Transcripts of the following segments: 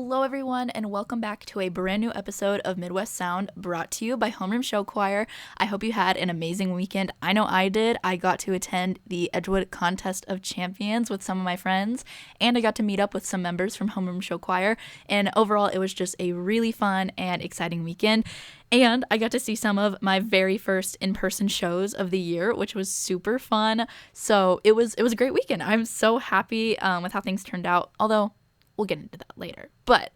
Hello everyone, and welcome back to a brand new episode of Midwest Sound, brought to you by Homeroom Show Choir. I hope you had an amazing weekend. I know I did. I got to attend the Edgewood Contest of Champions with some of my friends, and I got to meet up with some members from Homeroom Show Choir, and overall it was just a really fun and exciting weekend. And I got to see some of my very first in-person shows of the year, which was super fun. So it was a great weekend. I'm so happy with how things turned out, although we'll get into that later. But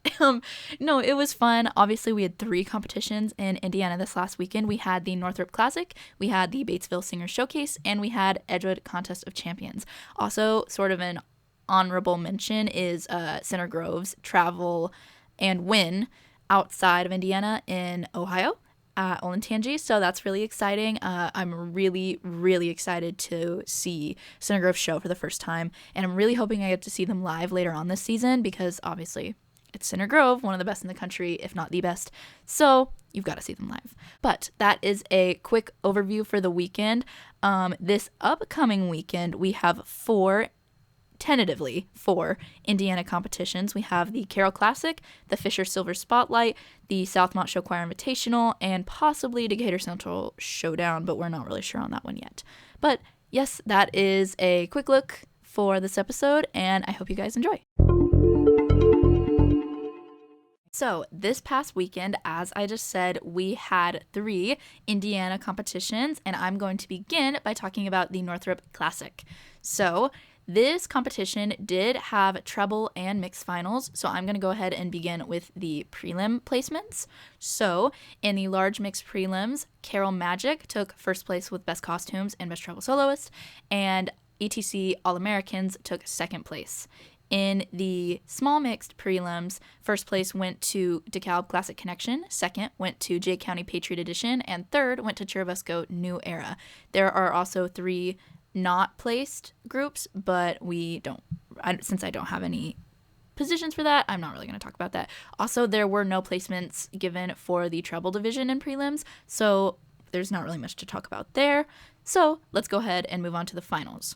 no, it was fun. Obviously, we had 3 competitions in Indiana this last weekend. We had the Northrop Classic, we had the Batesville Singers Showcase, and we had Edgewood Contest of Champions. Also, sort of an honorable mention is Center Grove's travel and win outside of Indiana in Ohio at Olentangy. So that's really exciting. I'm really, really excited to see Center Grove show for the first time. And I'm really hoping I get to see them live later on this season because obviously it's Center Grove, one of the best in the country, if not the best. So you've got to see them live. But that is a quick overview for the weekend. This upcoming weekend, we have tentatively four Indiana competitions. We have the Carroll Classic, the Fisher Silver Spotlight, the Southmont Show Choir Invitational, and possibly Decatur Central Showdown, but we're not really sure on that one yet. But yes, that is a quick look for this episode, and I hope you guys enjoy. So this past weekend, as I just said, we had 3 Indiana competitions, and I'm going to begin by talking about the Northrop Classic. So this competition did have treble and mixed finals, so I'm going to go ahead and begin with the prelim placements. So in the large mixed prelims, Carroll Magic took first place with Best Costumes and Best Treble Soloist, and ETC All-Americans took second place. In the small mixed prelims, first place went to DeKalb Classic Connection, second went to Jay County Patriot Edition, and third went to Churubusco New Era. There are also 3 not placed groups, but since I don't have any positions for that, I'm not really going to talk about that. Also, there were no placements given for the treble division in prelims, so there's not really much to talk about there. So let's go ahead and move on to the finals.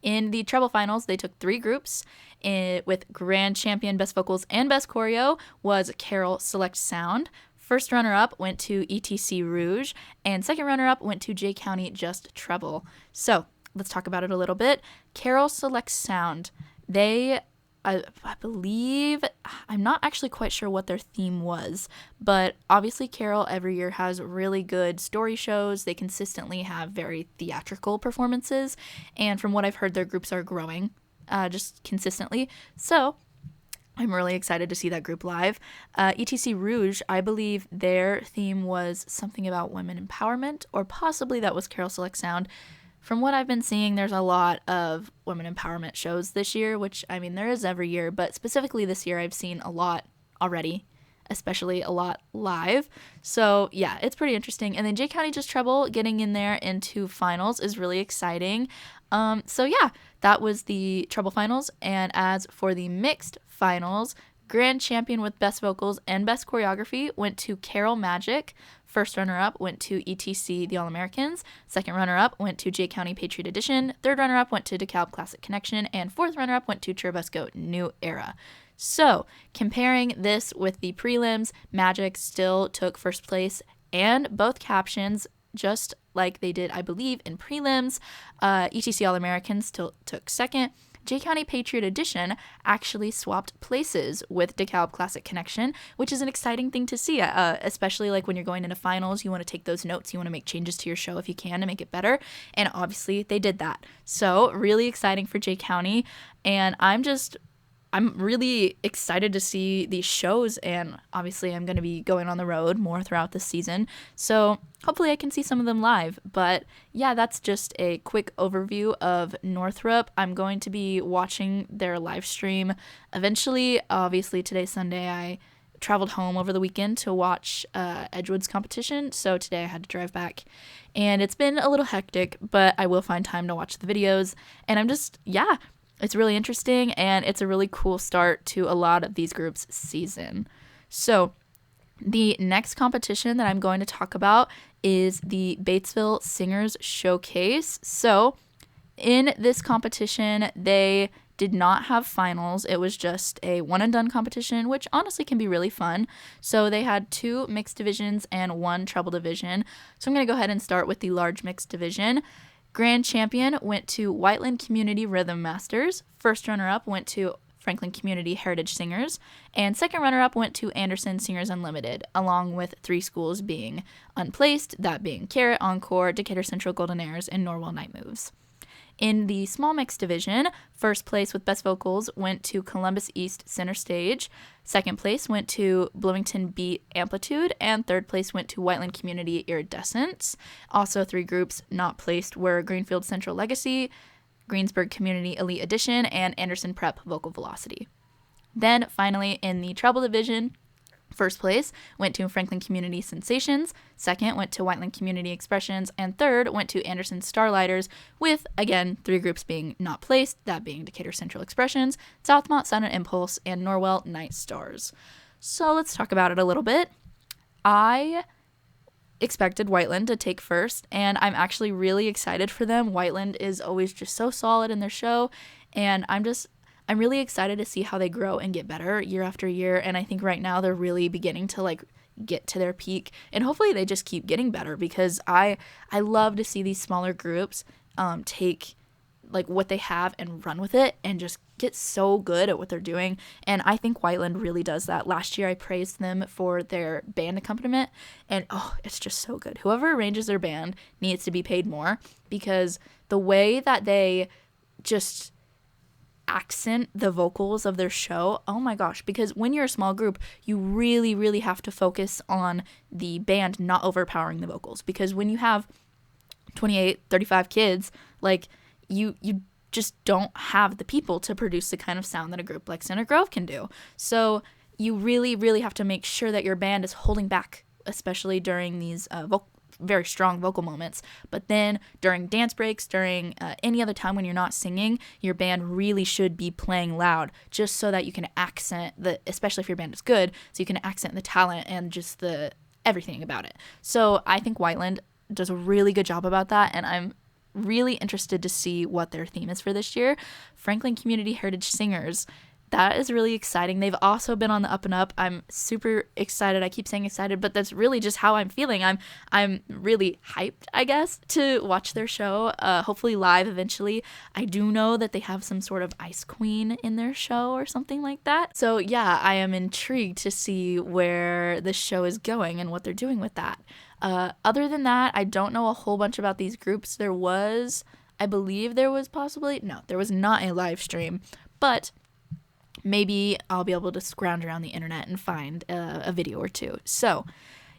In the treble finals, they took 3 groups with Grand Champion Best Vocals and Best Choreo was Carroll Select Sound. First runner-up went to ETC Rouge, and second runner-up went to Jay County Just Treble. So let's talk about it a little bit. Carroll Select Sound, I believe, I'm not actually quite sure what their theme was, but obviously Carroll every year has really good story shows. They consistently have very theatrical performances, and from what I've heard, their groups are growing just consistently. So I'm really excited to see that group live. ETC Rouge, I believe their theme was something about women empowerment, or possibly that was Carroll Select Sound. From what I've been seeing, there's a lot of women empowerment shows this year, which, I mean, there is every year, but specifically this year I've seen a lot already, especially a lot live. So yeah, it's pretty interesting. And then Jay County Just Treble getting in there into finals is really exciting. So yeah, that was the treble finals. And as for the mixed finals, Grand Champion with Best Vocals and Best Choreography went to Carroll Magic. First runner-up went to ETC The All-Americans. Second runner-up went to Jay County Patriot Edition. Third runner-up went to DeKalb Classic Connection. And fourth runner-up went to Churubusco New Era. So, comparing this with the prelims, Magic still took first place and both captions, just like they did, I believe, in prelims. ETC All-Americans still took second. Jay County Patriot Edition actually swapped places with DeKalb Classic Connection, which is an exciting thing to see, especially like when you're going into finals. You want to take those notes. You want to make changes to your show if you can to make it better. And obviously they did that. So really exciting for Jay County. And I'm really excited to see these shows, and obviously I'm going to be going on the road more throughout this season, so hopefully I can see some of them live. But yeah, that's just a quick overview of Northrop. I'm going to be watching their live stream eventually. Obviously today's Sunday. I traveled home over the weekend to watch Edgewood's competition, so today I had to drive back, and it's been a little hectic, but I will find time to watch the videos, and it's really interesting, and it's a really cool start to a lot of these groups' season. So the next competition that I'm going to talk about is the Batesville Singers Showcase. So in this competition, they did not have finals. It was just a one and done competition, which honestly can be really fun. So they had 2 mixed divisions and 1 treble division. So I'm going to go ahead and start with the large mixed division. Grand champion went to Whiteland Community Rhythm Masters. First runner-up went to Franklin Community Heritage Singers, and second runner-up went to Anderson Singers Unlimited, along with 3 schools being unplaced, that being Carrot, Encore, Decatur Central Goldenaires, and Norwell Night Moves. In the small mix division, first place with best vocals went to Columbus East Center Stage, second place went to Bloomington Beat Amplitude, and third place went to Whiteland Community Iridescence. Also 3 groups not placed were Greenfield Central Legacy, Greensburg Community Elite Edition, and Anderson Prep Vocal Velocity. Then finally in the treble division, first place went to Franklin Community Sensations, second went to Whiteland Community Expressions, and third went to Anderson Starlighters, with, again, 3 groups being not placed, that being Decatur Central Expressions, Southmont Sun and Impulse, and Norwell Night Stars. So let's talk about it a little bit. I expected Whiteland to take first, and I'm actually really excited for them. Whiteland is always just so solid in their show, and I'm really excited to see how they grow and get better year after year. And I think right now they're really beginning to get to their peak, and hopefully they just keep getting better, because I love to see these smaller groups take what they have and run with it and just get so good at what they're doing. And I think Whiteland really does that. Last year I praised them for their band accompaniment, and it's just so good. Whoever arranges their band needs to be paid more, because the way that they just accent the vocals of their show, oh my gosh, because when you're a small group, you really, really have to focus on the band not overpowering the vocals, because when you have 28, 35 kids, you just don't have the people to produce the kind of sound that a group like Center Grove can do. So you really, really have to make sure that your band is holding back, especially during these very strong vocal moments. But then during dance breaks, during any other time when you're not singing, your band really should be playing loud, just so that you can accent especially if your band is good, so you can accent the talent and just the everything about it. So I think Whiteland does a really good job about that, and I'm really interested to see what their theme is for this year. Franklin Community Heritage Singers, that is really exciting. They've also been on the up and up. I'm super excited. I keep saying excited, but that's really just how I'm feeling. I'm really hyped, I guess, to watch their show, hopefully live eventually. I do know that they have some sort of Ice Queen in their show or something like that. So yeah, I am intrigued to see where the show is going and what they're doing with that. Other than that, I don't know a whole bunch about these groups. There was not a live stream, but maybe I'll be able to scrounge around the internet and find a video or two. So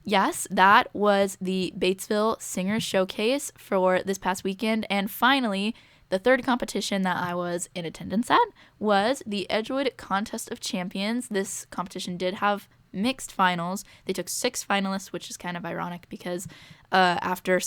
yes, that was the Batesville Singers Showcase for this past weekend. And finally, the third competition that I was in attendance at was the Edgewood Contest of Champions. This competition did have mixed finals. They took 6 finalists, which is kind of ironic, because after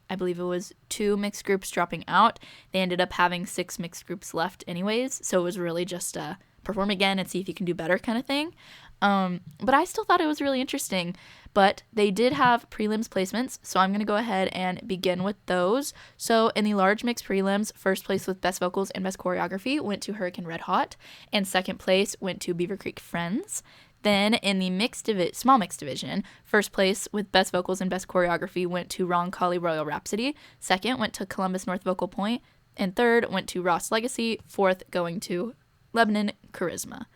I believe it was 2 mixed groups dropping out, they ended up having 6 mixed groups left anyways. So it was really just perform again and see if you can do better kind of thing. But I still thought it was really interesting. But they did have prelims placements, so I'm going to go ahead and begin with those. So in the large mixed prelims, first place with best vocals and best choreography went to Hurricane Red Hot, and second place went to Beaver Creek Friends. Then in the small mixed division, first place with best vocals and best choreography went to Roncalli Royal Rhapsody, second went to Columbus North Vocal Point, and third went to Ross Legacy, fourth going to Lebanon Charisma.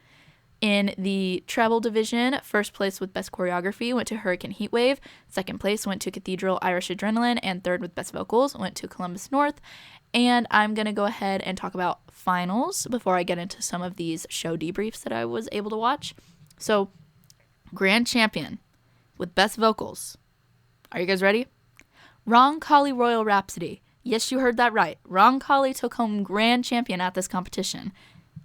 In the treble division, first place with best choreography went to Hurricane Heatwave, second place went to Cathedral Irish Adrenaline, and third with best vocals went to Columbus North. And I'm going to go ahead and talk about finals before I get into some of these show debriefs that I was able to watch. So, grand champion with best vocals. Are you guys ready? Roncalli Royal Rhapsody. Yes, you heard that right. Roncalli took home grand champion at this competition.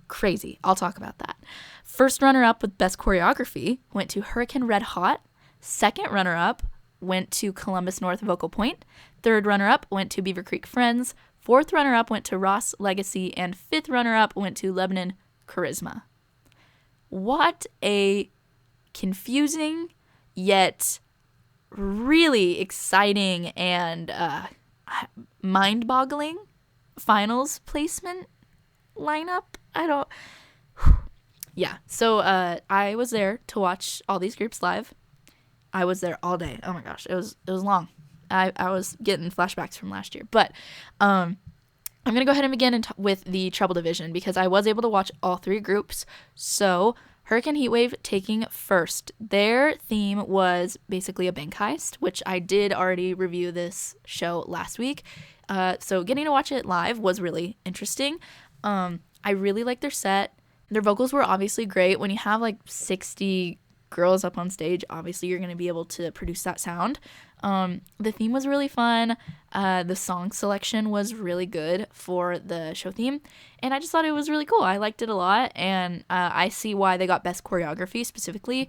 Crazy. I'll talk about that. First runner-up with best choreography went to Hurricane Red Hot. Second runner-up went to Columbus North Vocal Point. Third runner-up went to Beaver Creek Friends. Fourth runner-up went to Ross Legacy. And fifth runner-up went to Lebanon Charisma. What a confusing yet really exciting and mind-boggling finals placement lineup. I don't. Yeah. So I was there to watch all these groups live. I was there all day. Oh my gosh, it was long. I was getting flashbacks from last year. But I'm gonna go ahead and begin with the treble division because I was able to watch all three groups. So Hurricane Heatwave taking first. Their theme was basically a bank heist, which I did already review this show last week. So getting to watch it live was really interesting. I really liked their set. Their vocals were obviously great. When you have like 60 girls up on stage, obviously you're going to be able to produce that sound. The theme was really fun. The song selection was really good for the show theme. And I just thought it was really cool. I liked it a lot. And I see why they got best choreography specifically.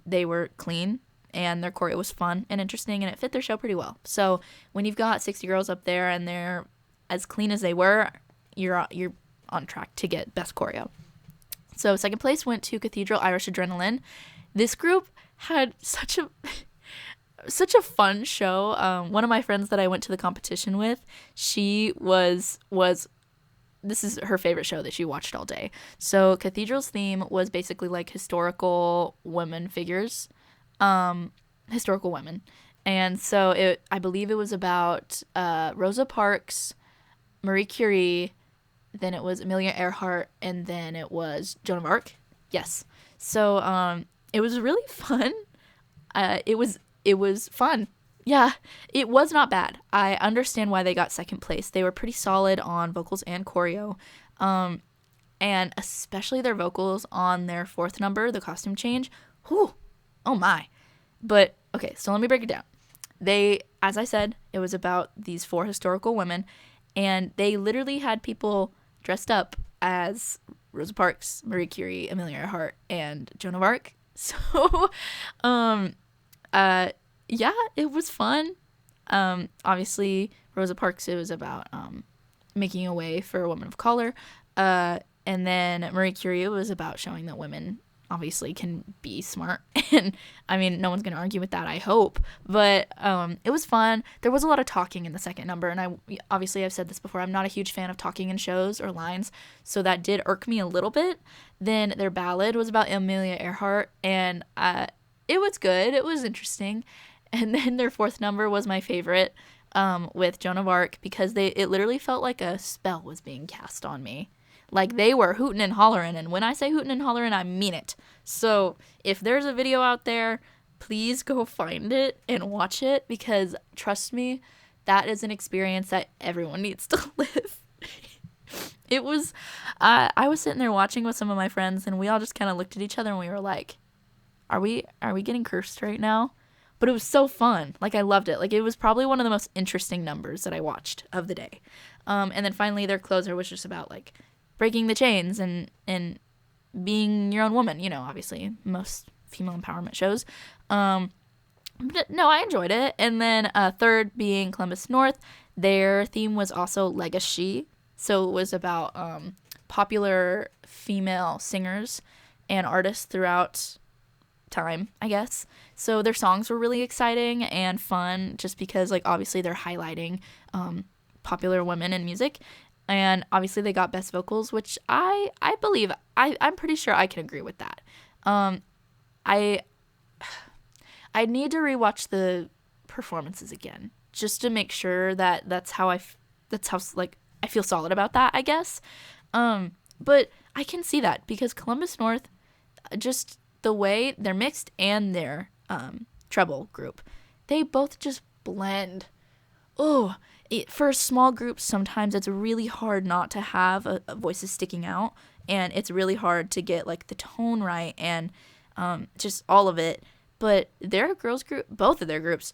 They were clean and their choreo was fun and interesting and it fit their show pretty well. So when you've got 60 girls up there and they're as clean as they were, you're on track to get best choreo. So second place went to Cathedral Irish Adrenaline. This group had such a fun show. One of my friends that I went to the competition with, she was this is her favorite show that she watched all day. So Cathedral's theme was basically like historical women figures, historical women. And so I believe it was about Rosa Parks, Marie Curie, then it was Amelia Earhart, and then it was Joan of Arc. Yes. So it was really fun. It was fun. Yeah, it was not bad. I understand why they got second place. They were pretty solid on vocals and choreo. And especially their vocals on their fourth number, the costume change. Whew, oh my. But, okay, so let me break it down. As I said, it was about these 4 historical women, and they literally had people dressed up as Rosa Parks, Marie Curie, Amelia Earhart, and Joan of Arc. So, yeah, it was fun. Obviously, Rosa Parks, it was about making a way for women of color. And then Marie Curie was about showing that women obviously can be smart. And, I mean, no one's going to argue with that, I hope. But it was fun. There was a lot of talking in the second number. And I've said this before, I'm not a huge fan of talking in shows or lines. So that did irk me a little bit. Then their ballad was about Amelia Earhart. And it was good. It was interesting. And then their fourth number was my favorite with Joan of Arc because it literally felt like a spell was being cast on me. Like they were hooting and hollering, and when I say hooting and hollering, I mean it. So if there's a video out there, please go find it and watch it because trust me, that is an experience that everyone needs to live. It was, I was sitting there watching with some of my friends, and we all just kind of looked at each other and we were like, are we getting cursed right now? But it was so fun. Like, I loved it. Like, it was probably one of the most interesting numbers that I watched of the day. And then finally, their closer was just about, like, breaking the chains and being your own woman. You know, obviously, most female empowerment shows. But no, I enjoyed it. And then third being Columbus North. Their theme was also legacy. So it was about popular female singers and artists throughout time, I guess. So their songs were really exciting and fun just because, like, obviously they're highlighting popular women in music. And obviously they got best vocals, which I believe, I'm pretty sure I can agree with that. I need to rewatch the performances again just to make sure that that's how I feel solid about that, I guess. But I can see that because Columbus North, just the way they're mixed and their treble group, they both just blend. For small groups, sometimes it's really hard not to have voices sticking out, and it's really hard to get like the tone right and just all of it. But their girls group, both of their groups,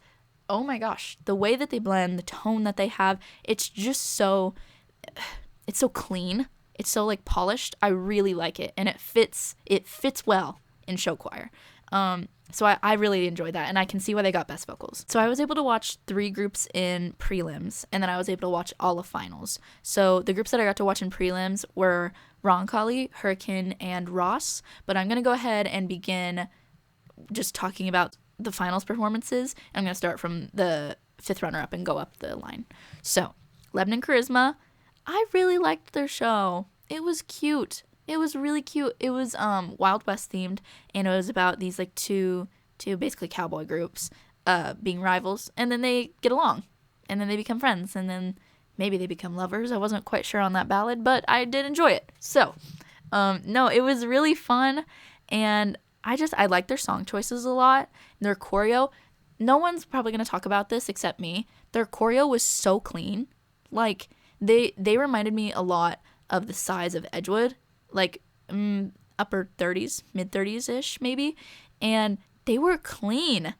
oh my gosh, the way that they blend, the tone that they have, it's just so clean. It's so like polished. I really like it, and it fits well in show choir. So I really enjoyed that, and I can see why they got best vocals. So I was able to watch 3 groups in prelims, and then I was able to watch all of finals. So the groups that I got to watch in prelims were Roncalli, Hurricane, and Ross. But I'm going to go ahead and begin just talking about the finals performances. I'm going to start from the 5th runner-up and go up the line. So Lebanon Charisma, I really liked their show. It was cute. It was really cute. It was Wild West themed, and it was about these like two basically cowboy groups being rivals, and then they get along, and then they become friends, and then maybe they become lovers. I wasn't quite sure on that ballad, but I did enjoy it. So, no, it was really fun, and I like their song choices a lot. Their choreo, no one's probably going to talk about this except me. Their choreo was so clean. Like, they reminded me a lot of the size of Edgewood, like upper 30s, mid 30s-ish maybe, and they were clean.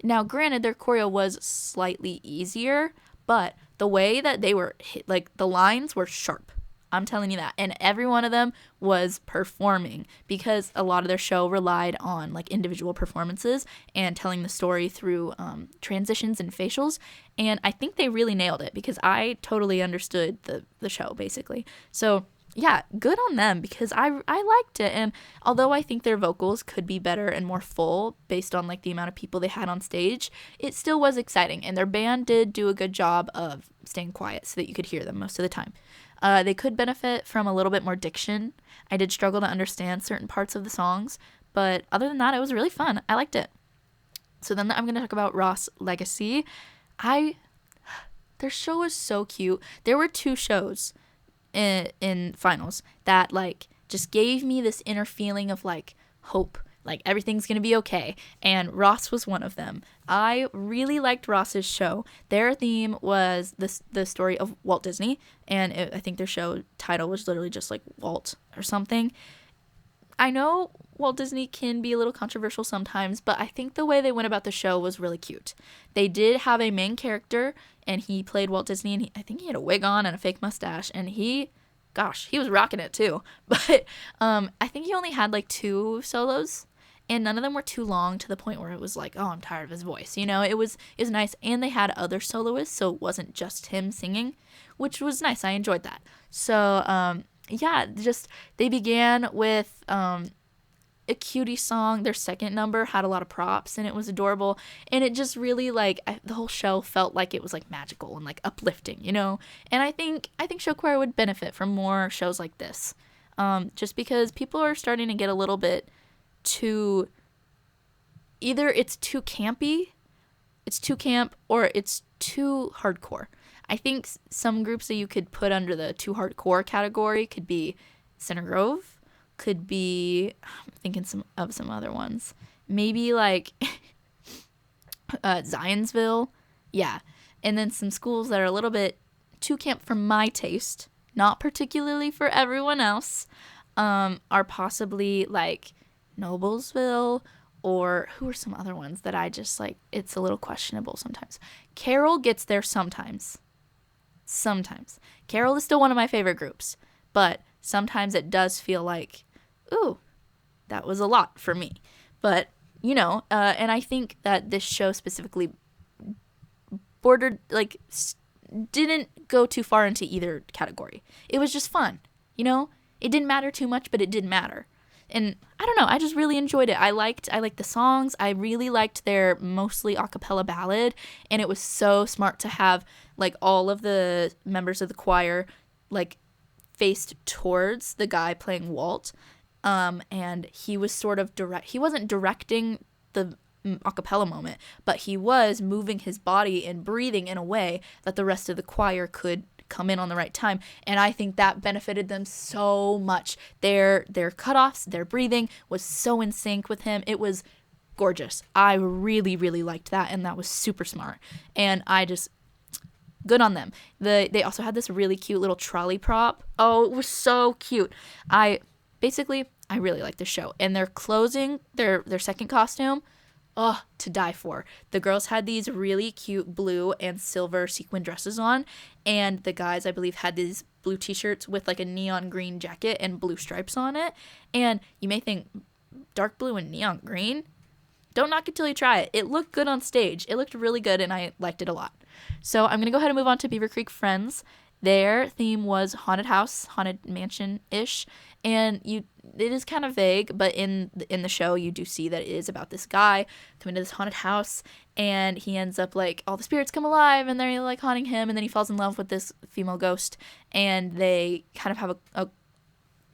Now, granted, their choreo was slightly easier, but the way that they were hit, like, the lines were sharp. I'm telling you that. And every one of them was performing because a lot of their show relied on like individual performances and telling the story through transitions and facials. And I think they really nailed it because I totally understood the show basically. So yeah, good on them because I liked it. And although I think their vocals could be better and more full based on like the amount of people they had on stage, it still was exciting. And their band did do a good job of staying quiet so that you could hear them most of the time. They could benefit from a little bit more diction. I did struggle to understand certain parts of the songs, but other than that, it was really fun. I liked it. So then I'm going to talk about Ross Legacy. Their show was so cute. There were 2 shows in finals that like just gave me this inner feeling of like hope. Like everything's going to be okay. And Ross was one of them. I really liked Ross's show. Their theme was the story of Walt Disney. And I think their show title was literally just like Walt or something. I know Walt Disney can be a little controversial sometimes, but I think the way they went about the show was really cute. They did have a main character, and he played Walt Disney, and I think he had a wig on and a fake mustache, and he was rocking it too. But I think he only had like 2 solos. And none of them were too long to the point where it was like, oh, I'm tired of his voice. You know, it was nice. And they had other soloists, so it wasn't just him singing, which was nice. I enjoyed that. So, yeah, just they began with a cutie song. Their second number had a lot of props, and it was adorable. And it just really, like, the whole show felt like it was, like, magical and, like, uplifting, you know? And I think show choir would benefit from more shows like this. Just because people are starting to get a little bit too, either it's too campy, it's too camp, or it's too hardcore. I think some groups that you could put under the too hardcore category could be Center Grove, could be, I'm thinking some other ones, maybe like Zionsville, yeah, and then some schools that are a little bit too camp for my taste, not particularly for everyone else, are possibly like Noblesville, or who are some other ones that I just like, it's a little questionable sometimes. Carroll gets there sometimes. Carroll is still one of my favorite groups, but sometimes it does feel like, ooh, that was a lot for me. But, you know, and I think that this show specifically bordered, like, didn't go too far into either category. It was just fun, you know? It didn't matter too much, but it did matter. And I don't know, I just really enjoyed it. I liked the songs. I really liked their mostly a cappella ballad, and it was so smart to have like all of the members of the choir like faced towards the guy playing Walt. And he was sort of he wasn't directing the a cappella moment, but he was moving his body and breathing in a way that the rest of the choir could come in on the right time, and I think that benefited them so much. Their cutoffs, their breathing was so in sync with him. It was gorgeous. I really, really liked that, and that was super smart. And I just, good on them. They also had this really cute little trolley prop. Oh, it was so cute. I really liked the show. And their closing, their second costume, oh, to die for. The girls had these really cute blue and silver sequin dresses on, and the guys, I believe, had these blue t-shirts with like a neon green jacket and blue stripes on it. And you may think, dark blue and neon green? Don't knock it till you try it. It looked good on stage. It looked really good, and I liked it a lot. So I'm going to go ahead and move on to Beaver Creek Friends. Their theme was haunted house, haunted mansion-ish, and it is kind of vague, but in the show you do see that it is about this guy coming to this haunted house, and he ends up like all the spirits come alive and they're like haunting him, and then he falls in love with this female ghost, and they kind of have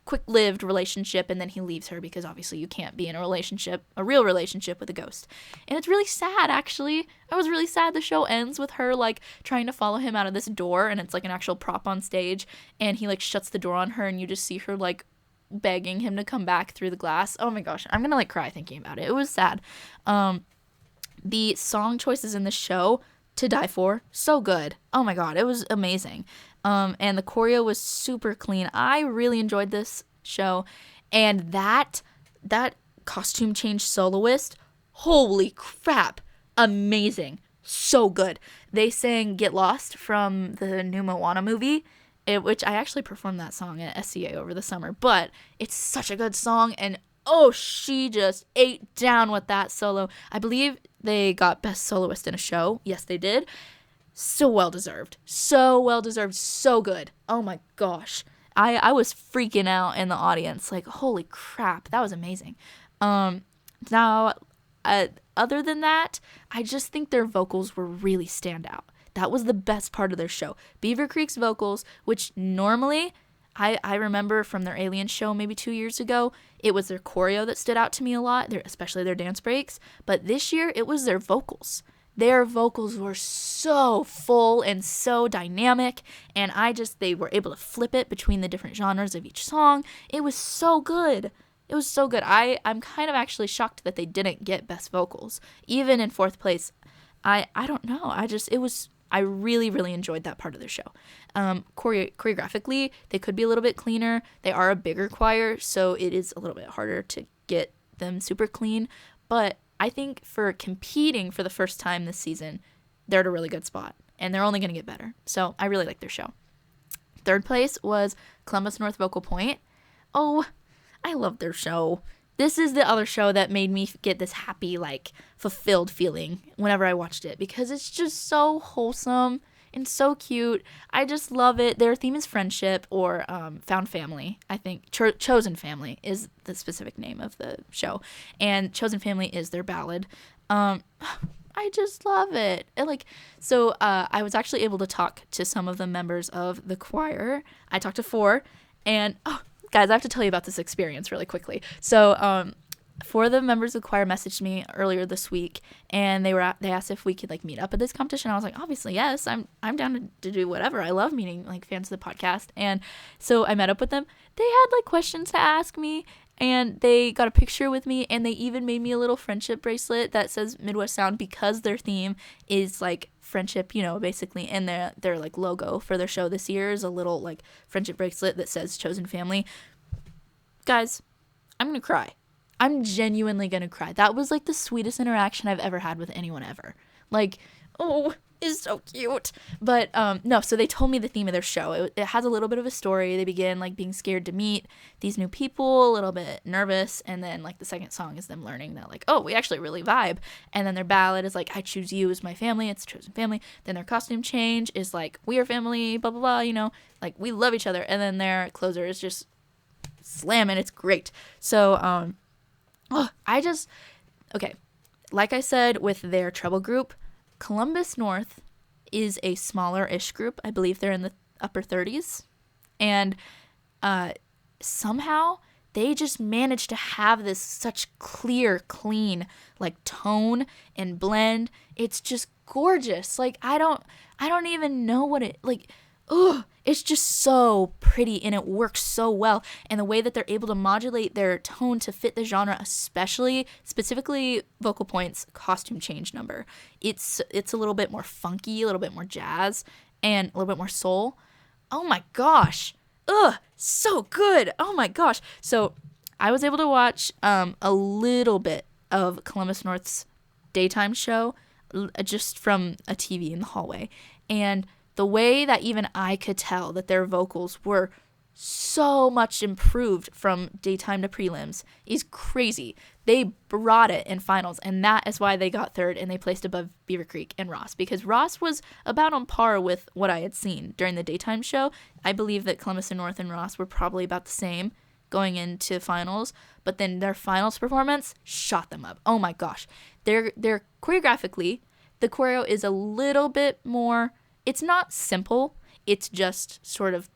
quick-lived relationship, and then he leaves her because obviously you can't be in a real relationship with a ghost. And it's really sad, actually. I was really sad. The show ends with her like trying to follow him out of this door, and it's like an actual prop on stage, and he like shuts the door on her, and you just see her like begging him to come back through the glass. Oh my gosh, I'm gonna like cry thinking about it. It was sad. The song choices in the show, to die for, so good. Oh my god, it was amazing. And the choreo was super clean. I really enjoyed this show. And that costume change soloist, holy crap, amazing. So good. They sang Get Lost from the new Moana movie, which I actually performed that song at SCA over the summer. But it's such a good song, and oh, she just ate down with that solo. I believe they got Best Soloist in a Show. Yes, they did. So well deserved. So well deserved. So good. Oh my gosh. I was freaking out in the audience. Like, holy crap. That was amazing. Now, other than that, I just think their vocals were really stand out. That was the best part of their show. Beaver Creek's vocals, which normally I remember from their Alien show maybe 2 years ago, it was their choreo that stood out to me a lot, especially their dance breaks. But this year, it was their vocals. Their vocals were so full and so dynamic, and they were able to flip it between the different genres of each song. It was so good. It was so good. I'm kind of actually shocked that they didn't get Best Vocals. Even in fourth place, I don't know. I really, really enjoyed that part of their show. Choreographically, they could be a little bit cleaner. They are a bigger choir, so it is a little bit harder to get them super clean. But I think for competing for the first time this season, they're at a really good spot, and they're only going to get better. So I really like their show. Third place was Columbus North Vocal Point. Oh, I love their show. This is the other show that made me get this happy, like, fulfilled feeling whenever I watched it, because it's just so wholesome and so cute. I just love it. Their theme is friendship, or found family, I think. Chosen Family is the specific name of the show, and Chosen Family is their ballad. I just love it. I was actually able to talk to some of the members of the choir. I talked to 4, and guys, I have to tell you about this experience really quickly. So, 4 of the members of the choir messaged me earlier this week, and they asked if we could like meet up at this competition. I was like, obviously, yes, I'm down to do whatever. I love meeting like fans of the podcast, and so I met up with them. They had like questions to ask me, and they got a picture with me, and they even made me a little friendship bracelet that says Midwest Sound, because their theme is like friendship, basically, and their like logo for their show this year is a little like friendship bracelet that says Chosen Family. Guys, I'm gonna cry. I'm genuinely gonna cry. That was like the sweetest interaction I've ever had with anyone ever. Like, oh, it's so cute. But no, so they told me the theme of their show. It has a little bit of a story. They begin like being scared to meet these new people, a little bit nervous, and then like the second song is them learning that like, oh, we actually really vibe. And then their ballad is like, I choose you as my family. It's Chosen Family. Then their costume change is like, we are family, blah blah blah. Like we love each other. And then their closer is just slamming. It's great. So okay, like I said with their treble group, Columbus North is a smaller-ish group. I believe they're in the upper 30s, and somehow they just managed to have this such clear, clean like tone and blend. It's just gorgeous. Like I don't even know what it like. It's just so pretty, and it works so well. And the way that they're able to modulate their tone to fit the genre, specifically Vocal Point's costume change number. It's a little bit more funky, a little bit more jazz, and a little bit more soul. Oh my gosh. So good. Oh my gosh. So I was able to watch a little bit of Columbus North's daytime show just from a TV in the hallway. And the way that even I could tell that their vocals were so much improved from daytime to prelims is crazy. They brought it in finals, and that is why they got third, and they placed above Beaver Creek and Ross, because Ross was about on par with what I had seen during the daytime show. I believe that Columbus and North and Ross were probably about the same going into finals, but then their finals performance shot them up. Oh my gosh. They're choreographically, the choreo is a little bit more, it's not simple, it's just sort of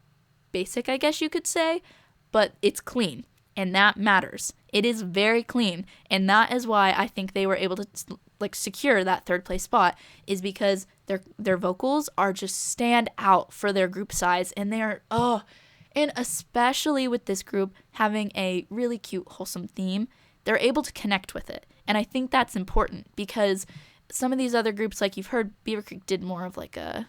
basic, I guess you could say, but it's clean, and that matters. It is very clean, and that is why I think they were able to like secure that third place spot, is because their vocals are just stand out for their group size, and they are and especially with this group having a really cute, wholesome theme, they're able to connect with it. And I think that's important, because some of these other groups, like you've heard, Beaver Creek did more of like a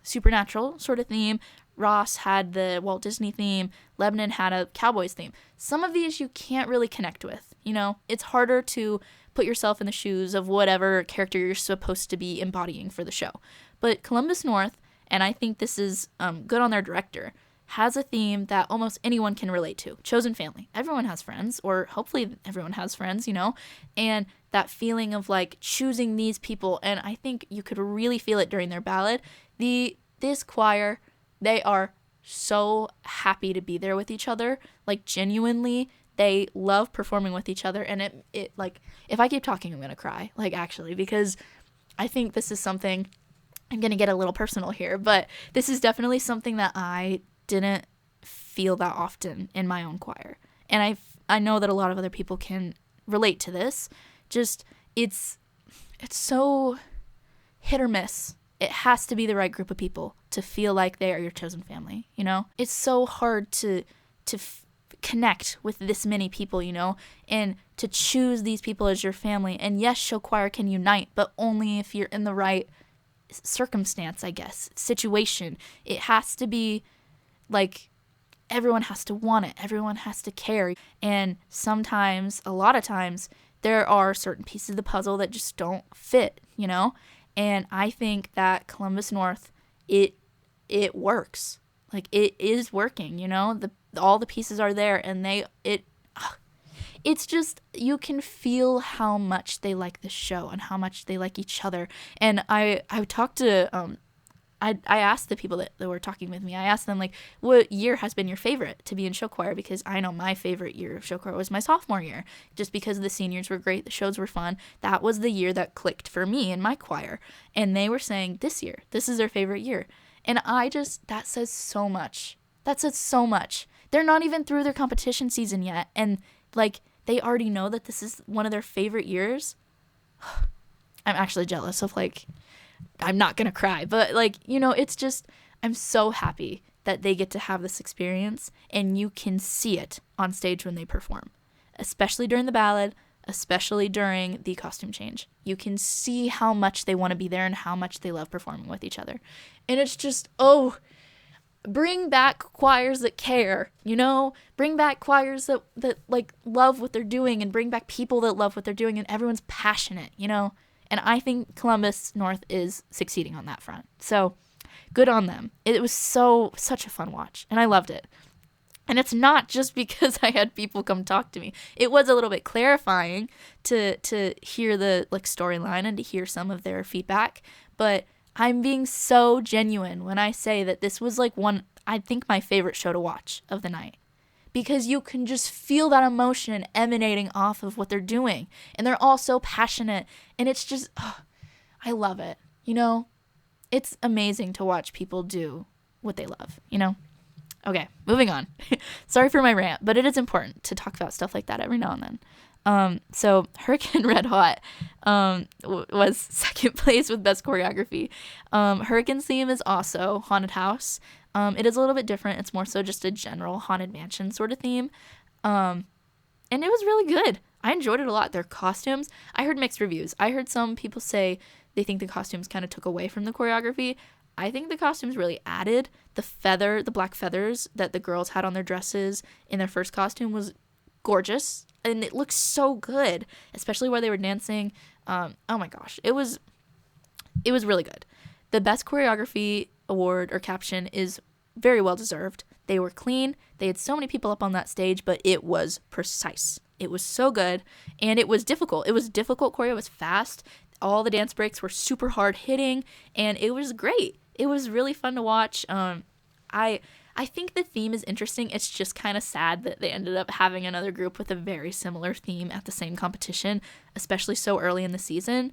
supernatural sort of theme. Ross had the Walt Disney theme. Lebanon had a Cowboys theme. Some of these you can't really connect with, you know? It's harder to put yourself in the shoes of whatever character you're supposed to be embodying for the show. But Columbus North, and I think this is good on their director, has a theme that almost anyone can relate to. Chosen family. Everyone has friends, or hopefully everyone has friends, you know? And that feeling of like choosing these people, and I think you could really feel it during their ballad. This choir, they are so happy to be there with each other. Like, genuinely, they love performing with each other. And it like, if I keep talking, I'm going to cry. Like, actually, because I think this is something, I'm going to get a little personal here, but this is definitely something that I didn't feel that often in my own choir. And I know that a lot of other people can relate to this. Just, it's so hit or miss. It has to be the right group of people to feel like they are your chosen family, you know? It's so hard to connect with this many people, you know? And to choose these people as your family. And yes, show choir can unite, but only if you're in the right circumstance, I guess, situation. It has to be like, everyone has to want it. Everyone has to care. And sometimes, a lot of times, there are certain pieces of the puzzle that just don't fit, you know? And I think that Columbus North, it works. Like, it is working, you know? All the pieces are there, and it's just, you can feel how much they like the show and how much they like each other. And I talked to, I asked the people that were talking with me, I asked them, like, what year has been your favorite to be in show choir? Because I know my favorite year of show choir was my sophomore year, just because the seniors were great, the shows were fun. That was the year that clicked for me in my choir. And they were saying, this year, this is their favorite year. And that says so much. That says so much. They're not even through their competition season yet. And, like, they already know that this is one of their favorite years. I'm actually jealous of, like, I'm not going to cry, but, like, you know, it's just, I'm so happy that they get to have this experience, and you can see it on stage when they perform, especially during the ballad, especially during the costume change. You can see how much they want to be there and how much they love performing with each other. And it's just, bring back choirs that care, you know? Bring back choirs that like love what they're doing, and bring back people that love what they're doing, and everyone's passionate, you know? And I think Columbus North is succeeding on that front. So good on them. It was such a fun watch, and I loved it. And it's not just because I had people come talk to me. It was a little bit clarifying to hear the like storyline and to hear some of their feedback, but I'm being so genuine when I say that this was like I think my favorite show to watch of the night. Because you can just feel that emotion emanating off of what they're doing. And they're all so passionate. And it's just, I love it. You know, it's amazing to watch people do what they love, you know? Okay, moving on. Sorry for my rant, but it is important to talk about stuff like that every now and then. So Hurricane Red Hot was second place with best choreography. Hurricane's theme is also Haunted House. It is a little bit different. It's more so just a general Haunted Mansion sort of theme. And it was really good. I enjoyed it a lot. Their costumes, I heard mixed reviews. I heard some people say they think the costumes kind of took away from the choreography. I think the costumes really added. The black feathers that the girls had on their dresses in their first costume was gorgeous. And it looked so good, especially where they were dancing. Oh my gosh. It was really good. The best choreography award or caption is very well deserved. They were clean. They had so many people up on that stage, but it was precise. It was so good, and it was difficult. It was difficult choreo. It was fast. All the dance breaks were super hard hitting, and it was great. It was really fun to watch. I think the theme is interesting. It's just kind of sad that they ended up having another group with a very similar theme at the same competition, especially so early in the season.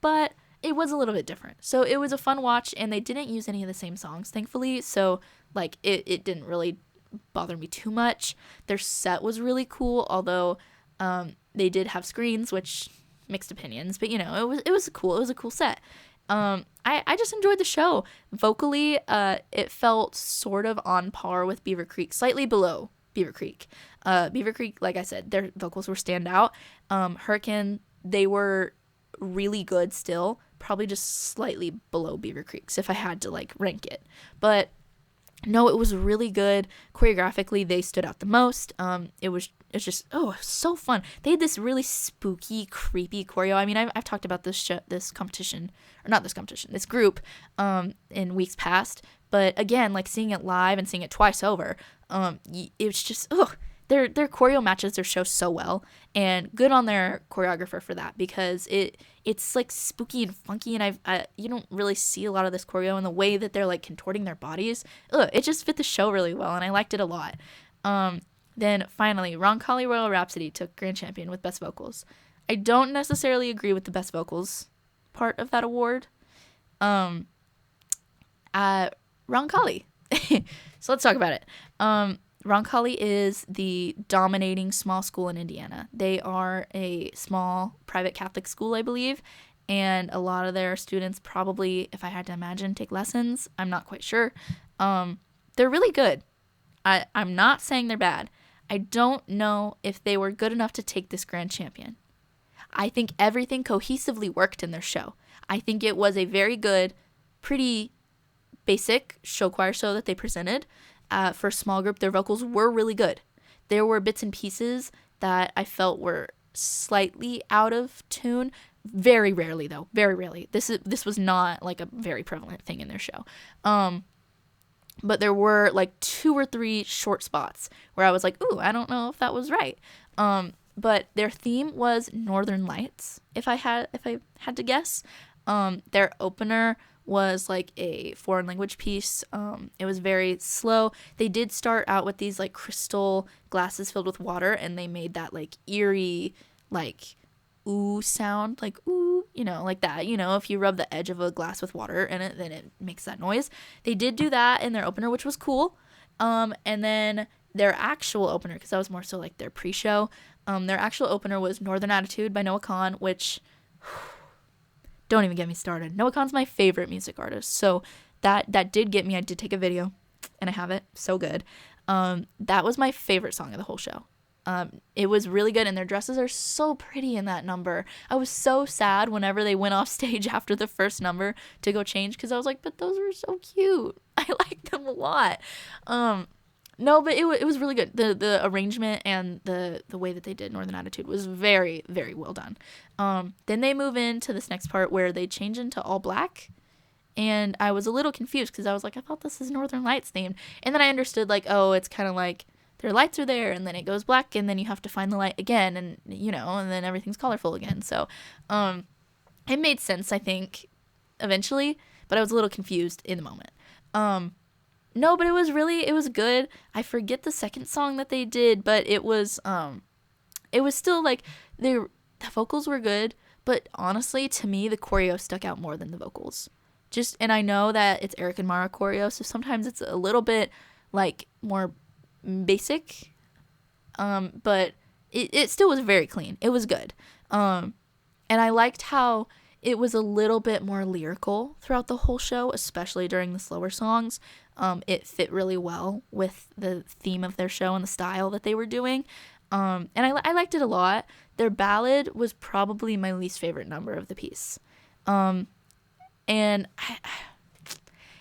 But it was a little bit different. So it was a fun watch, and they didn't use any of the same songs, thankfully. So, like, it didn't really bother me too much. Their set was really cool, although they did have screens, which mixed opinions, but it was cool. It was a cool set. I just enjoyed the show. Vocally, it felt sort of on par with Beaver Creek, slightly below Beaver Creek. Beaver Creek, like I said, their vocals were standout. Hurricane, they were really good still, probably just slightly below Beaver Creek's if I had to like rank it. But no, it was really good. Choreographically, they stood out the most. It's just, it was so fun. They had this really spooky, creepy choreo. I mean, I've talked about this group in weeks past. But again, like seeing it live and seeing it twice over, it was just, their choreo matches their show so well, and good on their choreographer for that, because it's like spooky and funky, and you don't really see a lot of this choreo in the way that they're like contorting their bodies. It just fit the show really well, and I liked it a lot. Then finally, Roncalli Royal Rhapsody took Grand Champion with Best Vocals. I don't necessarily agree with the Best Vocals part of that award. Roncalli. So let's talk about it. Roncalli is the dominating small school in Indiana. They are a small private Catholic school, I believe, and a lot of their students probably, if I had to imagine, take lessons. I'm not quite sure. They're really good. I'm not saying they're bad. I don't know if they were good enough to take this Grand Champion. I think everything cohesively worked in their show. I think it was a very good, pretty basic show choir show that they presented. For a small group, their vocals were really good. There were bits and pieces that I felt were slightly out of tune. Very rarely, though. Very rarely. This was not like a very prevalent thing in their show. But there were like 2 or 3 short spots where I was like, ooh, I don't know if that was right. But their theme was Northern Lights, if I had to guess. Their opener was like a foreign language piece. It was very slow. They did start out with these like crystal glasses filled with water, and they made that like eerie, like ooh sound, like ooh, like that. If you rub the edge of a glass with water in it, then it makes that noise. They did do that in their opener, which was cool. And then their actual opener, because that was more so like their pre-show, their actual opener was Northern Attitude by Noah Kahan, which don't even get me started. Noah Kahan's my favorite music artist, so that did get me. I did take a video, and I have it. So good. That was my favorite song of the whole show. It was really good, and their dresses are so pretty in that number. I was so sad whenever they went off stage after the first number to go change, because I was like, but those were so cute. I liked them a lot. No, but it was really good. The arrangement and the way that they did Northern Attitude was very, very well done. Then they move into this next part where they change into all black, and I was a little confused because I was like, I thought this is Northern Lights themed. And then I understood, like, oh, it's kind of like their lights are there, and then it goes black, and then you have to find the light again, and and then everything's colorful again. So it made sense, I think, eventually, but I was a little confused in the moment. No, but it was good. I forget the second song that they did, but it was still like the vocals were good, but honestly, to me, the choreo stuck out more than the vocals. And I know that it's Eric and Mara choreo, so sometimes it's a little bit like more basic, but it still was very clean. It was good. And I liked how it was a little bit more lyrical throughout the whole show, especially during the slower songs. It fit really well with the theme of their show and the style that they were doing. And I liked it a lot. Their ballad was probably my least favorite number of the piece. And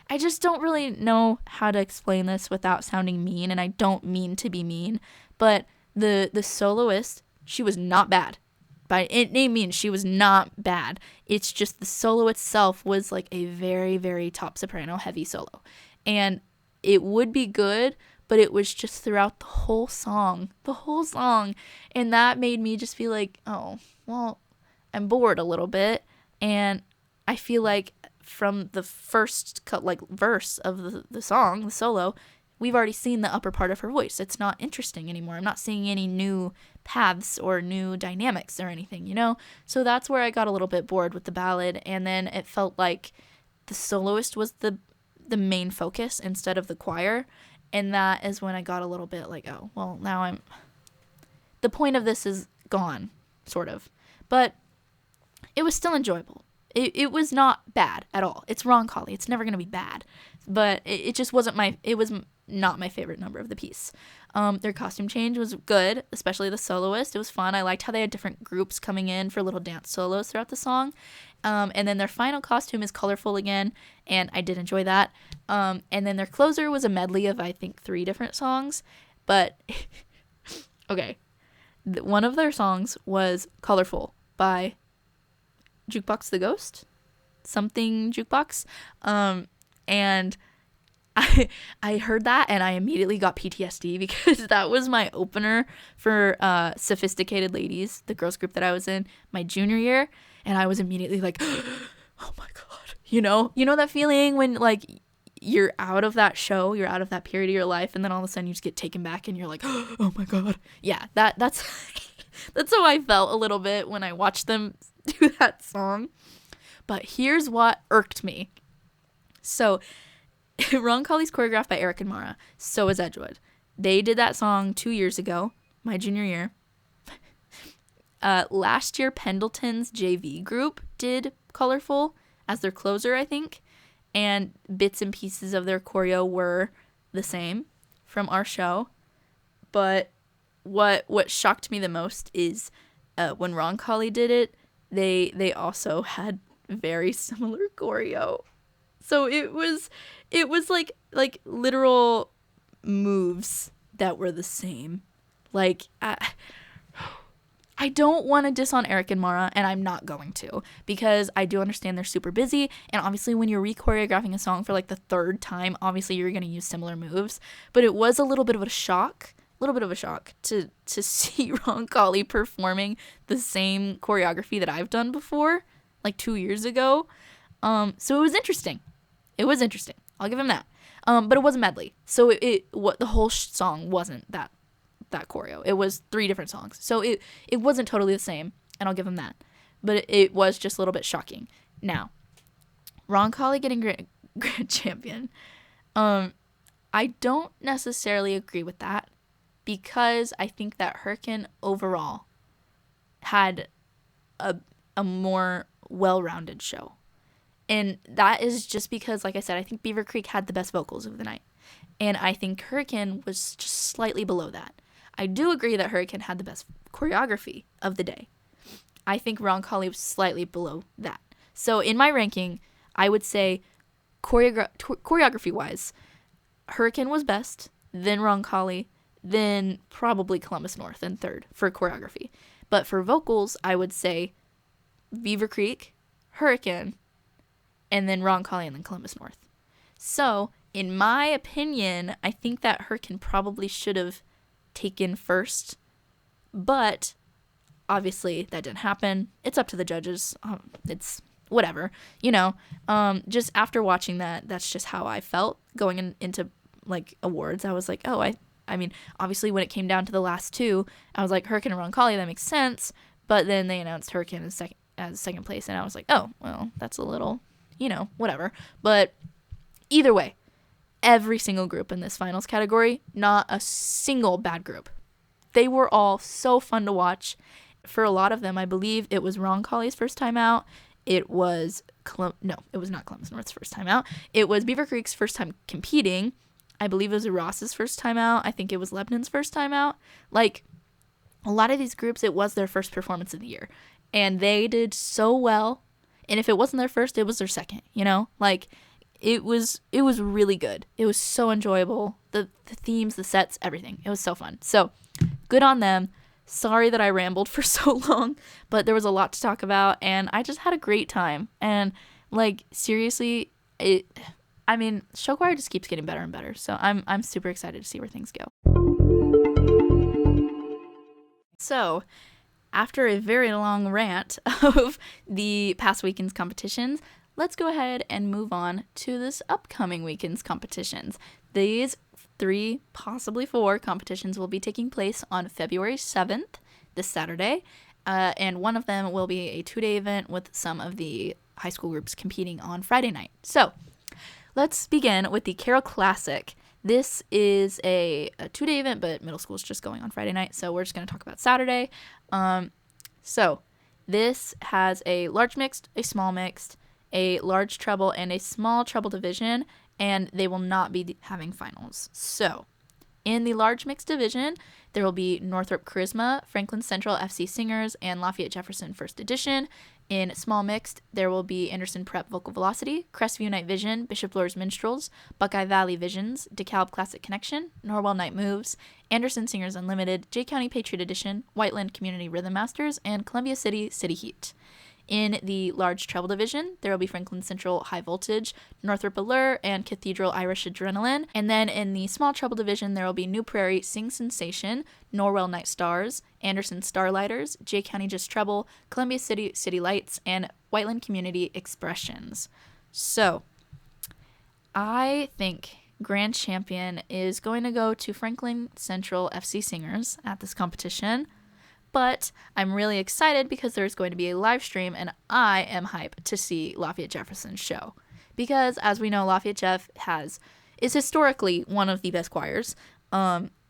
I just don't really know how to explain this without sounding mean, and I don't mean to be mean, but the soloist, she was not bad. By any means, she was not bad. It's just the solo itself was like a very, very top soprano heavy solo. And it would be good, but it was just throughout the whole song. And that made me just feel like, oh, well, I'm bored a little bit. And I feel like from the first verse of the song, the solo, we've already seen the upper part of her voice. It's not interesting anymore. I'm not seeing any new paths or new dynamics or anything, So that's where I got a little bit bored with the ballad. And then it felt like the soloist was the main focus instead of the choir. And that is when I got a little bit like, oh, well, now the point of this is gone, sort of. But it was still enjoyable. It was not bad at all. It's Roncalli. It's never going to be bad. But it just wasn't it was not my favorite number of the piece. Their costume change was good, especially the soloist. It was fun. I liked how they had different groups coming in for little dance solos throughout the song. And then their final costume is colorful again, and I did enjoy that. And then their closer was a medley of, I think, 3 different songs. But, okay. One of their songs was Colorful by Jukebox the Ghost? Something Jukebox. And I heard that and I immediately got PTSD because that was my opener for Sophisticated Ladies, the girls group that I was in my junior year, and I was immediately like, oh my god, you know that feeling when like you're out of that show, you're out of that period of your life, and then all of a sudden you just get taken back and you're like, oh my god. Yeah, that's that's how I felt a little bit when I watched them do that song. But here's what irked me. So Roncalli's choreographed by Eric and Mara. So is Edgewood. They did that song 2 years ago, my junior year. Last year, Pendleton's JV group did Colorful as their closer, I think. And bits and pieces of their choreo were the same from our show. But what shocked me the most is when Roncalli did it, they also had very similar choreo. So it was like literal moves that were the same. Like I don't want to diss on Eric and Mara, and I'm not going to, because I do understand they're super busy, and obviously when you're re-choreographing a song for like the 3rd time, obviously you're going to use similar moves. But it was a little bit of a shock to see Roncalli performing the same choreography that I've done before, like 2 years ago. So it was interesting. I'll give him that. But it was a medley. So the whole song wasn't that choreo. It was 3 different songs. So it wasn't totally the same, and I'll give him that. But it was just a little bit shocking. Now, Roncalli getting grand champion. I don't necessarily agree with that, because I think that Hurricane overall had a more well-rounded show. And that is just because, like I said, I think Beaver Creek had the best vocals of the night. And I think Hurricane was just slightly below that. I do agree that Hurricane had the best choreography of the day. I think Roncalli was slightly below that. So in my ranking, I would say choreography-wise, Hurricane was best, then Roncalli, then probably Columbus North in 3rd for choreography. But for vocals, I would say Beaver Creek, Hurricane, and then Roncalli, and then Columbus North. So, in my opinion, I think that Hurricane probably should have taken 1st, but obviously that didn't happen. It's up to the judges. It's whatever, just after watching that's just how I felt going into like awards. I was like, oh, I mean, obviously when it came down to the last 2, I was like, Hurricane and Roncalli, that makes sense. But then they announced Hurricane as second place, and I was like, oh, well, that's a little, whatever. But either way, every single group in this finals category, not a single bad group. They were all so fun to watch. For a lot of them, I believe it was Roncalli's first time out. It was it was not Columbus North's first time out. It was Beaver Creek's first time competing. I believe it was Ross's first time out. I think it was Lebanon's first time out. Like, a lot of these groups, it was their first performance of the year. And they did so well. And if it wasn't their first, it was their second, Like, it was really good. It was so enjoyable. The themes, the sets, everything. It was so fun. So, good on them. Sorry that I rambled for so long, but there was a lot to talk about, and I just had a great time. And, like, seriously, show choir just keeps getting better and better. So I'm super excited to see where things go. So, after a very long rant of the past weekend's competitions, let's go ahead and move on to this upcoming weekend's competitions. These 3, possibly 4 competitions will be taking place on February 7th, this Saturday, and one of them will be a 2-day event with some of the high school groups competing on Friday night. So, let's begin with the Carroll Classic. this is a 2-day event, but middle school is just going on Friday night, so we're just going to talk about Saturday. So this has a large mixed, a small mixed, a large treble, and a small treble division, and they will not be having finals. So in the large mixed division, there will be Northrop Charisma, Franklin Central FC Singers, and Lafayette Jefferson First Edition. In small mixed, there will be Anderson Prep Vocal Velocity, Crestview Night Vision, Bishop Luers Minstrels, Buckeye Valley Visions, DeKalb Classic Connection, Norwell Night Moves, Anderson Singers Unlimited, Jay County Patriot Edition, Whiteland Community Rhythm Masters, and Columbia City City Heat. In the large treble division, there will be Franklin Central High Voltage, Northrop Allure, and Cathedral Irish Adrenaline. And then in the small treble division, there will be New Prairie Sing Sensation, Norwell Night Stars, Anderson Starlighters, Jay County Just Treble, Columbia City City Lights, and Whiteland Community Expressions. So, I think Grand Champion is going to go to Franklin Central FC Singers at this competition. But I'm really excited because there's going to be a live stream, and I am hyped to see Lafayette Jefferson's show. Because, as we know, Lafayette Jeff is historically one of the best choirs,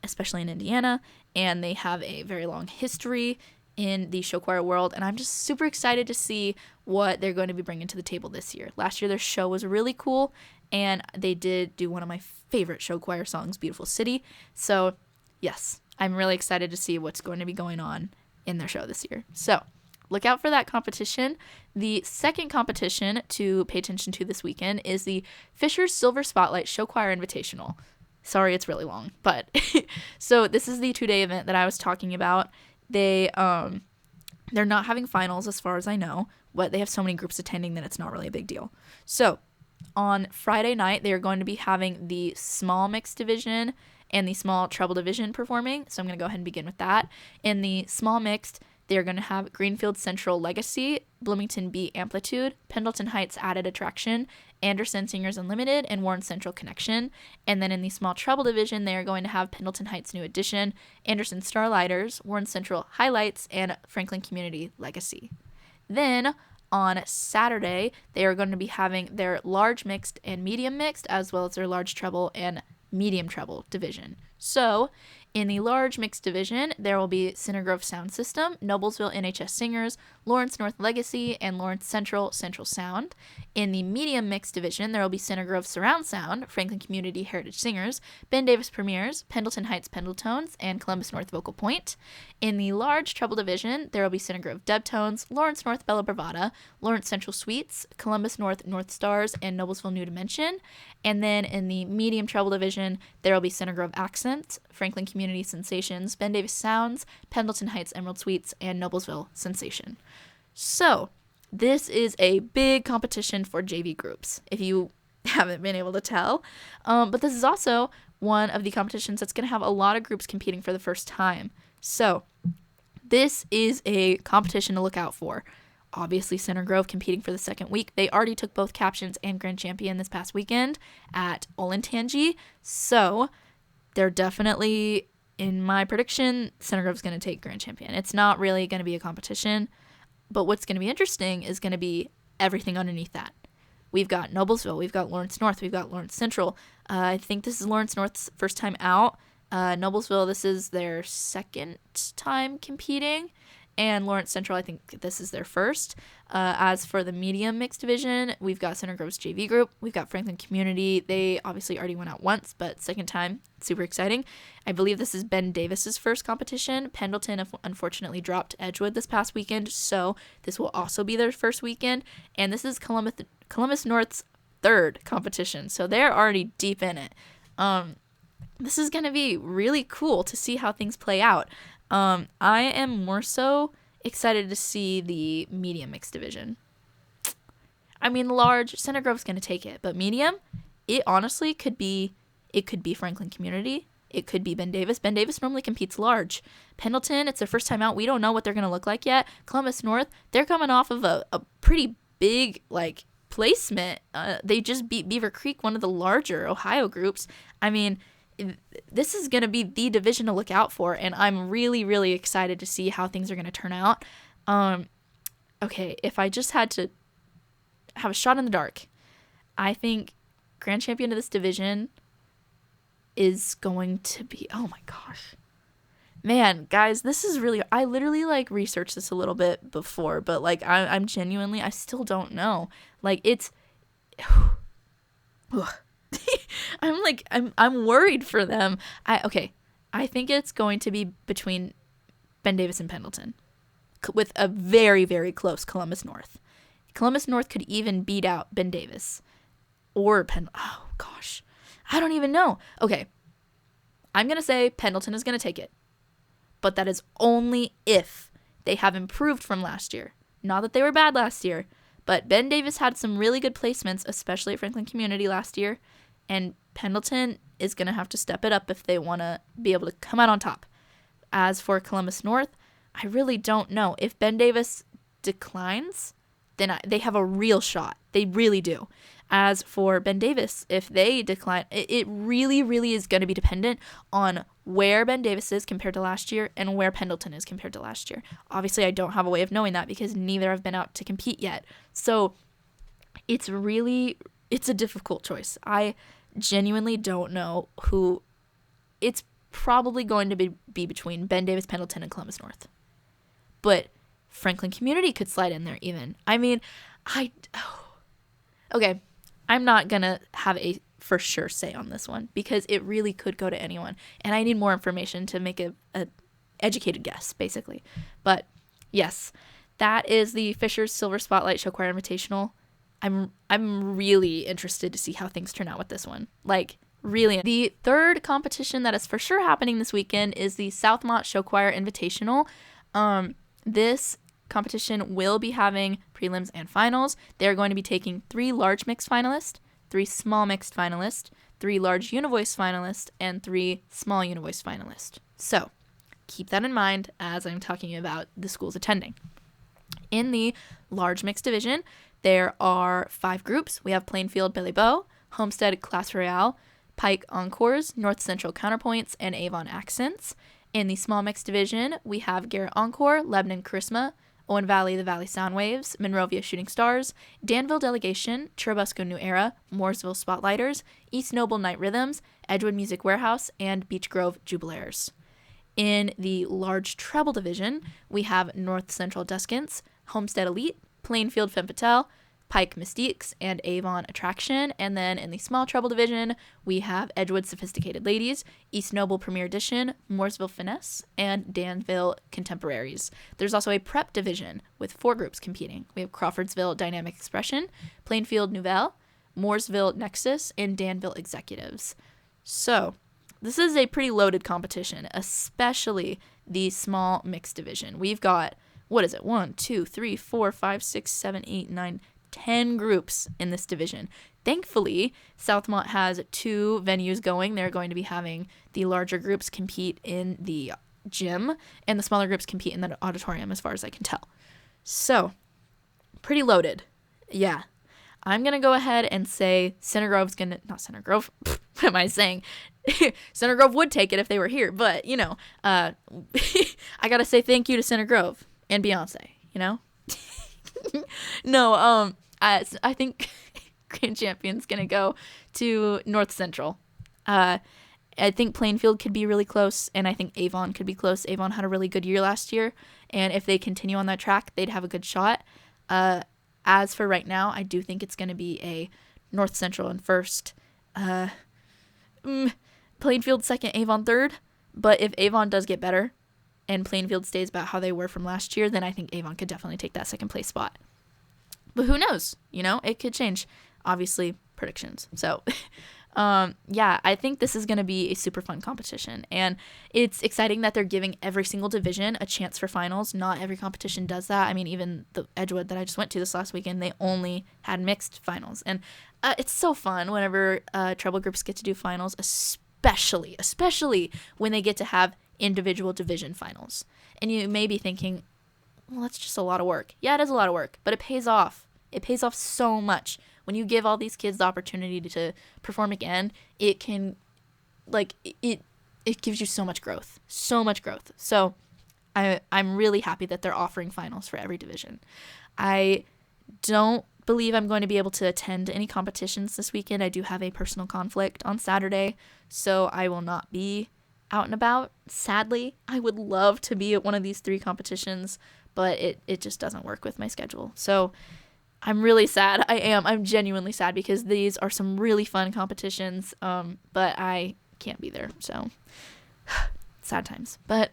especially in Indiana, and they have a very long history in the show choir world, and I'm just super excited to see what they're going to be bringing to the table this year. Last year, their show was really cool, and they did do one of my favorite show choir songs, Beautiful City. So, yes, I'm really excited to see what's going to be going on in their show this year. So, look out for that competition. The second competition to pay attention to this weekend is the Fisher Silver Spotlight Show Choir Invitational. Sorry, it's really long, but so this is the 2-day event that I was talking about. They're not having finals as far as I know, but they have so many groups attending that it's not really a big deal. So, on Friday night, they are going to be having the small mixed division and the small treble division performing. So I'm going to go ahead and begin with that. In the small mixed, they're going to have Greenfield Central Legacy, Bloomington B Amplitude, Pendleton Heights Added Attraction, Anderson Singers Unlimited, and Warren Central Connection. And then in the small treble division, they are going to have Pendleton Heights New Edition, Anderson Starlighters, Warren Central Highlights, and Franklin Community Legacy. Then on Saturday, they are going to be having their large mixed and medium mixed, as well as their large treble and medium treble division. So, in the large mixed division, there will be Center Grove Sound System, Noblesville NHS Singers, Lawrence North Legacy, and Lawrence Central Central Sound. In the medium mixed division, there will be Center Grove Surround Sound, Franklin Community Heritage Singers, Ben Davis Premiers, Pendleton Heights Pendletones, and Columbus North Vocal Point. In the large treble division, there will be Center Grove Debtones, Lawrence North Bella Bravada, Lawrence Central Suites, Columbus North North Stars, and Noblesville New Dimension. And then in the medium treble division, there will be Center Grove Accents, Franklin Community Sensations, Ben Davis Sounds, Pendleton Heights Emerald Suites, and Noblesville Sensation. So, this is a big competition for JV groups, if you haven't been able to tell. But this is also one of the competitions that's going to have a lot of groups competing for the first time. So, this is a competition to look out for. Obviously, Center Grove competing for the second week. They already took both captions and Grand Champion this past weekend at Olentangy. So, they're definitely, in my prediction, Center Grove's going to take Grand Champion. It's not really going to be a competition, but what's going to be interesting is going to be everything underneath that. We've got Noblesville, we've got Lawrence North, we've got Lawrence Central. I think this is Lawrence North's first time out. Noblesville, this is their second time competing. And Lawrence Central, I think this is their first. As for the medium mixed division, we've got Center Grove's JV group. We've got Franklin Community. They obviously already went out once, but second time, super exciting. I believe this is Ben Davis's first competition. Pendleton unfortunately dropped Edgewood this past weekend, so this will also be their first weekend. And this is Columbus North's third competition, so they're already deep in it. This is going to be really cool to see how things play out. I am more so excited to see the medium mixed division. I mean, large, Center Grove's going to take it, but medium, it honestly could be Franklin Community. It could be Ben Davis. Ben Davis normally competes large. Pendleton, it's their first time out. We don't know what they're going to look like yet. Columbus North, they're coming off of a pretty big, placement. They just beat Beaver Creek, one of the larger Ohio groups. I mean, this is going to be the division to look out for, and I'm really, really excited to see how things are going to turn out. Okay, if I just had to have a shot in the dark, I think Grand Champion of this division is going to be, oh my gosh. Man, guys, this is really, I literally like researched this a little bit before, but like I'm genuinely, I still don't know. Like it's, I'm worried for them. I think it's going to be between Ben Davis and Pendleton with a very, very close Columbus North. Columbus North could even beat out Ben Davis or oh gosh, I don't even know. Okay, I'm going to say Pendleton is going to take it, but that is only if they have improved from last year. Not that they were bad last year, but Ben Davis had some really good placements, especially at Franklin Community last year, and Pendleton is going to have to step it up if they want to be able to come out on top. As for Columbus North, I really don't know. If Ben Davis declines, then they have a real shot. They really do. As for Ben Davis, if they decline, it really, really is going to be dependent on where Ben Davis is compared to last year and where Pendleton is compared to last year. Obviously, I don't have a way of knowing that because neither have been out to compete yet. So it's a difficult choice. I genuinely don't know who. It's probably going to be between Ben Davis, Pendleton, and Columbus North. But Franklin Community could slide in there even. I mean, okay, I'm not going to have a for sure say on this one because it really could go to anyone. And I need more information to make a educated guess, basically. But yes, that is the Fisher's Silver Spotlight Show Choir Invitational. I'm really interested to see how things turn out with this one. Like, really. The third competition that is for sure happening this weekend is the Southmont Show Choir Invitational. This competition will be having prelims and finals. They're going to be taking 3 large mixed finalists, 3 small mixed finalists, 3 large univoice finalists, and 3 small univoice finalists. So keep that in mind as I'm talking about the schools attending. In the large mixed division, there are 5 groups. We have Plainfield Billy Bow, Homestead Classe Royale, Pike Encores, North Central Counterpoints, and Avon Accents. In the small mixed division, we have Garrett Encore, Lebanon Charisma, Owen Valley, the Valley Soundwaves, Monrovia Shooting Stars, Danville Delegation, Churubusco New Era, Mooresville Spotlighters, East Noble Night Rhythms, Edgewood Music Warehouse, and Beech Grove Jubilaires. In the large treble division, we have North Central Deskins, Homestead Elite, Plainfield Femme Fatale, Pike Mystiques, and Avon Attraction. And then in the small treble division, we have Edgewood Sophisticated Ladies, East Noble Premier Edition, Mooresville Finesse, and Danville Contemporaries. There's also a prep division with 4 groups competing. We have Crawfordsville Dynamic Expression, Plainfield Nouvelle, Mooresville Nexus, and Danville Executives. So this is a pretty loaded competition, especially the small mixed division. We've got, 1, 2, 3, 4, 5, 6, 7, 8, 9, 10 groups in this division. Thankfully, Southmont has 2 venues going. They're going to be having the larger groups compete in the gym and the smaller groups compete in the auditorium, as far as I can tell. So, pretty loaded. Yeah. I'm going to go ahead and say Center Grove's going to, not Center Grove, what am I saying? Center Grove would take it if they were here, but, I got to say thank you to Center Grove and Beyonce, No, I think Grand Champion's going to go to North Central. I think Plainfield could be really close, and I think Avon could be close. Avon had a really good year last year, and if they continue on that track, they'd have a good shot. As for right now, I do think it's going to be a North Central in first, Plainfield second, Avon third, but if Avon does get better and Plainfield stays about how they were from last year, then I think Avon could definitely take that second place spot. But who knows? It could change. Obviously, predictions. So, I think this is going to be a super fun competition. And it's exciting that they're giving every single division a chance for finals. Not every competition does that. I mean, even the Edgewood that I just went to this last weekend, they only had mixed finals. And it's so fun whenever treble groups get to do finals, especially when they get to have individual division finals. And you may be thinking, well, that's just a lot of work. Yeah, it is a lot of work, but it pays off. It pays off so much. When you give all these kids the opportunity to perform again, it can, it gives you so much growth. So I'm really happy that they're offering finals for every division. I don't believe I'm going to be able to attend any competitions this weekend. I do have a personal conflict on Saturday, so I will not be out and about, sadly. I would love to be at one of these 3 competitions, but it just doesn't work with my schedule. So I'm really sad. I'm genuinely sad because these are some really fun competitions, but I can't be there, so sad times. But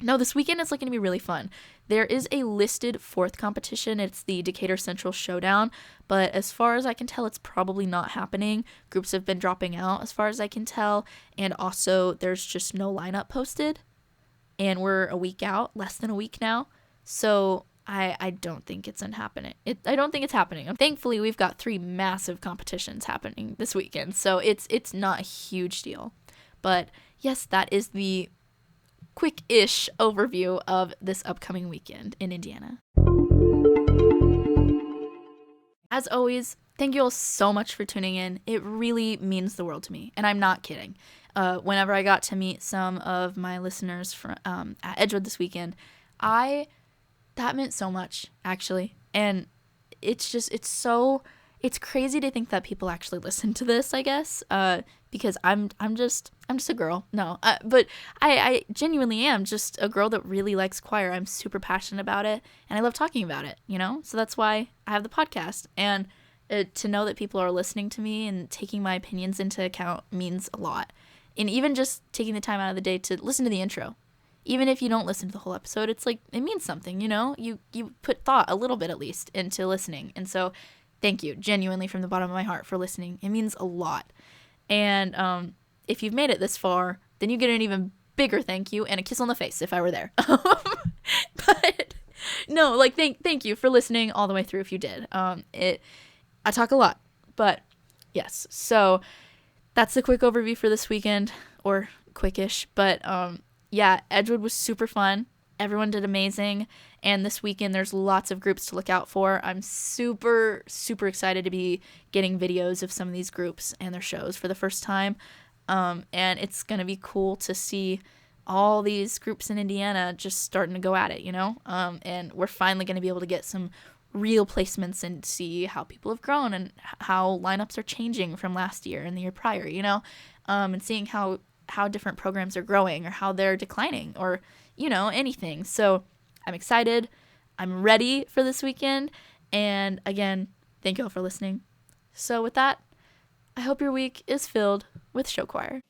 no, this weekend is like going to be really fun. There is a listed 4th competition. It's the Decatur Central Showdown, but as far as I can tell, it's probably not happening. Groups have been dropping out as far as I can tell, and also there's just no lineup posted, and we're a week out, less than a week now, so I don't think it's happening. I don't think it's happening. Thankfully, we've got 3 massive competitions happening this weekend, so it's not a huge deal. But yes, that is the quick-ish overview of this upcoming weekend in Indiana. As always, thank you all so much for tuning in. It really means the world to me, and I'm not kidding. Whenever I got to meet some of my listeners from at Edgewood this weekend, that meant so much, actually. And it's crazy to think that people actually listen to this, I guess, because I'm just a girl. No, but I genuinely am just a girl that really likes choir. I'm super passionate about it, and I love talking about it, So that's why I have the podcast. And to know that people are listening to me and taking my opinions into account means a lot. And even just taking the time out of the day to listen to the intro. Even if you don't listen to the whole episode, it's like, it means something, You put thought, a little bit at least, into listening. And so thank you, genuinely, from the bottom of my heart, for listening. It means a lot. And if you've made it this far, then you get an even bigger thank you and a kiss on the face if I were there. But no, like, thank you for listening all the way through if you did. I talk a lot, but yes. So that's the quick overview for this weekend, or quickish. But yeah, Edgewood was super fun. Everyone did amazing. And this weekend, there's lots of groups to look out for. I'm super, super excited to be getting videos of some of these groups and their shows for the first time. And it's going to be cool to see all these groups in Indiana just starting to go at it, And we're finally going to be able to get some real placements and see how people have grown and how lineups are changing from last year and the year prior, and seeing how different programs are growing or how they're declining or, anything. So I'm excited. I'm ready for this weekend. And again, thank you all for listening. So with that, I hope your week is filled with show choir.